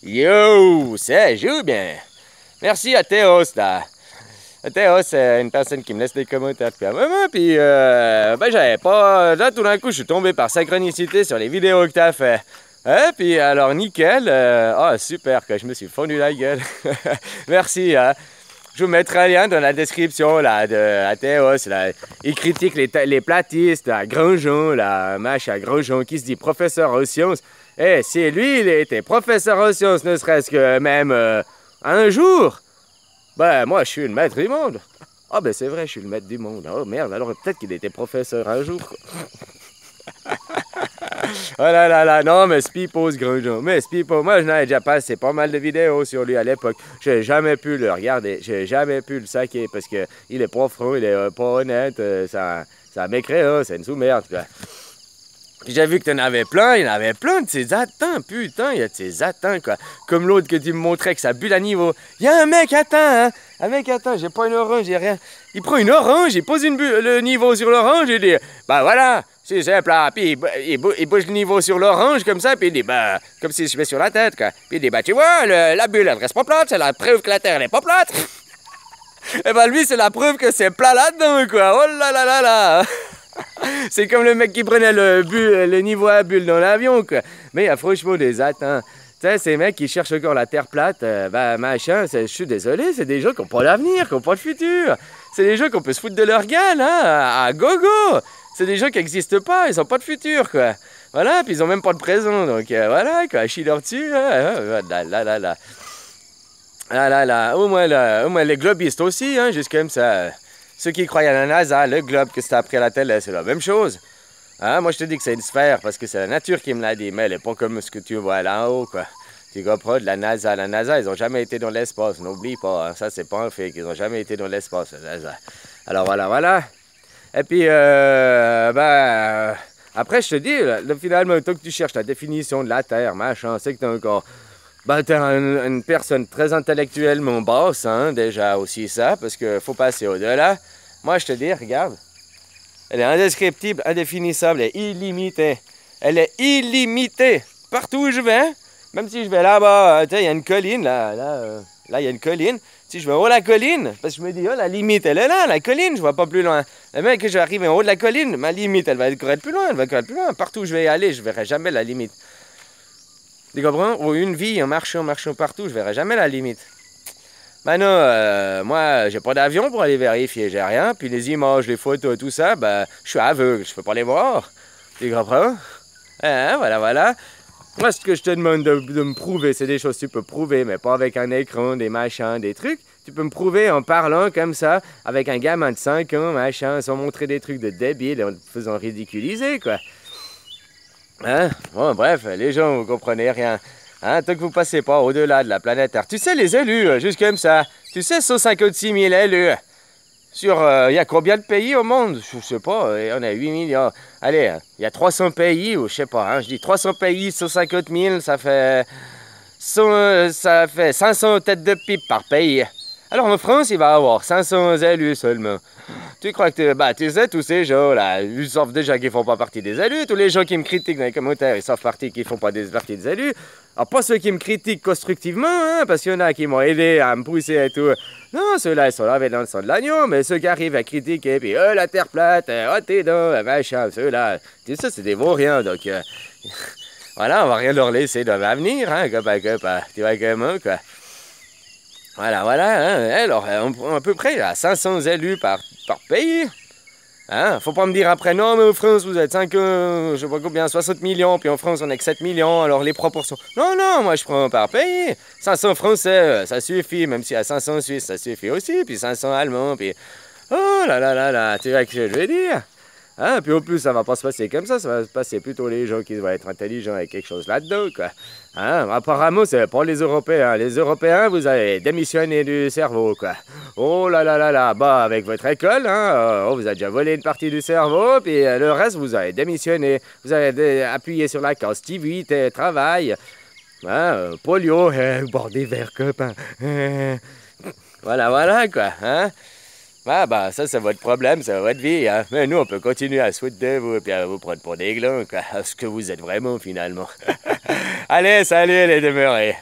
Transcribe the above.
Yo, ça joue bien. Merci à Théos, là. Théos, c'est une personne qui me laisse des commentaires depuis un moment, puis ben j'avais pas... Là, tout d'un coup, je suis tombé par synchronicité sur les vidéos que t'as fait. Puis alors, nickel. Super, que je me suis fondu la gueule. Merci, hein. Je vous mettrai un lien dans la description, là, de Théos, là. Il critique les platistes, là, Grandjean, là, machin, Grandjean, qui se dit professeur aux sciences. Si lui, il était professeur aux sciences, ne serait-ce que même un jour, ben, moi, je suis le maître du monde. Ah, ben, c'est vrai, je suis le maître du monde. Oh, merde, alors peut-être qu'il était professeur un jour, quoi. Oh là là là, non, mais Spipo, ce Grandjean. Mais Spipo, moi, je n'avais déjà passé pas mal de vidéos sur lui à l'époque. J'ai jamais pu le regarder, j'ai jamais pu le saquer parce qu'il est pas franc, il est pas honnête, ça m'écrit, c'est une sous-merde, quoi. Puis j'ai vu que t'en avais plein, il y en avait plein de ces atteints, putain, il y a de ces atteints, quoi. Comme l'autre que tu me montrais que ça bulle à niveau. Il y a un mec atteint, hein. Un mec atteint, j'ai pas une orange, j'ai rien. Il prend une orange, il pose le niveau sur l'orange, il dit, bah voilà, c'est simple, là. Puis il bouge le niveau sur l'orange comme ça, puis il dit, bah, comme si je mets sur la tête, quoi. Puis il dit, bah tu vois, la bulle, elle reste pas plate, c'est la preuve que la Terre, elle est pas plate. Et bah lui, c'est la preuve que c'est plat là-dedans, quoi. Oh là là là là. C'est comme le mec qui prenait le niveau à bulle dans l'avion, quoi. Mais il y a franchement des atteints. Tu sais, ces mecs qui cherchent encore la terre plate, machin, je suis désolé, c'est des gens qui n'ont pas d'avenir, qui n'ont pas de futur. C'est des gens qu'on peut se foutre de leur gueule, hein, à gogo. C'est des gens qui n'existent pas, ils n'ont pas de futur, quoi. Voilà, puis ils n'ont même pas de présent, donc voilà, quoi, chie leur dessus, là, là. Ah là là, au moins les globistes aussi, hein, juste comme ça. Ceux qui croient à la NASA, le globe que c'est après à la télé, c'est la même chose. Hein? Moi, je te dis que c'est une sphère parce que c'est la nature qui me l'a dit, mais elle n'est pas comme ce que tu vois là en haut, quoi. Tu comprends, de la NASA. La NASA, ils n'ont jamais été dans l'espace, n'oublie pas. Hein? Ça, c'est pas un fait, qu'ils n'ont jamais été dans l'espace, la NASA. Alors voilà. Et puis, après, je te dis, là, finalement, toi que tu cherches la définition de la Terre, machin, c'est que t'es encore... Ben, t'es une personne très intellectuellement basse, hein, déjà aussi ça, parce qu'il faut passer au-delà. Moi, je te dis, regarde, elle est indescriptible, indéfinissable et illimitée. Elle est illimitée. Partout où je vais, même si je vais là-bas, tu sais, il y a une colline, là, il y a une colline. Si je vais en haut de la colline, parce que je me dis, oh, la limite, elle est là, la colline, je vois pas plus loin. Le mec, que je vais arriver en haut de la colline, ma limite, elle va être plus loin, Partout où je vais aller, je verrai jamais la limite. Tu comprends? Ou une vie en marchant partout, je verrai jamais la limite. Maintenant, moi, j'ai pas d'avion pour aller vérifier, j'ai rien. Puis les images, les photos, tout ça, ben, je suis aveugle, je peux pas les voir. Tu comprends? Hein, voilà. Moi, ce que je te demande de me prouver, c'est des choses que tu peux prouver, mais pas avec un écran, des machins, des trucs. Tu peux me prouver en parlant comme ça, avec un gamin de 5 ans, machin, sans montrer des trucs de débile, en te faisant ridiculiser, quoi. Hein? Bon, bref, les gens, vous comprenez rien. Hein? Tant que vous passez pas au-delà de la planète Terre. Tu sais, les élus, juste comme ça. Tu sais, 156 000 élus. Sur, il y a combien de pays au monde? Je sais pas, on a 8 millions. Allez, il y a 300 pays, ou je sais pas, hein, je dis 300 pays, 150 000, ça fait 500 têtes de pipe par pays. Alors en France, il va y avoir 500 élus seulement. Tu crois que tu sais, tous ces gens-là, ils savent déjà qu'ils font pas partie des élus. Tous les gens qui me critiquent dans les commentaires, ils savent qu'ils font pas partie des élus. Alors pas ceux qui me critiquent constructivement, hein, parce qu'il y en a qui m'ont aidé à me pousser et tout. Non, ceux-là, ils sont lavés dans le sang de l'agneau, mais ceux qui arrivent à critiquer, puis la terre plate, t'es dans, machin, ceux-là, tu sais, c'est des vauriens, donc... voilà, on va rien leur laisser dans l'avenir, hein, tu vois comment, quoi. Voilà, hein. Alors, on prend à peu près à 500 élus par pays. Hein? Faut pas me dire après, non, mais en France, vous êtes 5, je sais pas combien, 60 millions, puis en France, on est que 7 millions, alors les proportions. Non, moi, je prends par pays. 500 Français, ça suffit, même s'il y a 500 Suisses, ça suffit aussi, puis 500 Allemands, puis... Oh là, tu vois ce que je veux dire? Hein? Puis au plus, ça va pas se passer comme ça va se passer plutôt les gens qui vont être intelligents avec quelque chose là-dedans, quoi. Hein? Apparemment, c'est pas les Européens. Les Européens, vous avez démissionné du cerveau, quoi. Oh là, bah, avec votre école, hein, vous avez déjà volé une partie du cerveau, puis le reste, vous avez démissionné. Vous avez appuyé sur la case activité, travail. Hein? Polio, bord des verres, copain. Voilà, quoi, hein? Ah bah ça c'est votre problème, c'est votre vie, hein. Mais nous on peut continuer à se foutre de vous et à vous prendre pour des glands, quoi. Ce que vous êtes vraiment finalement. Allez, salut les demeurés.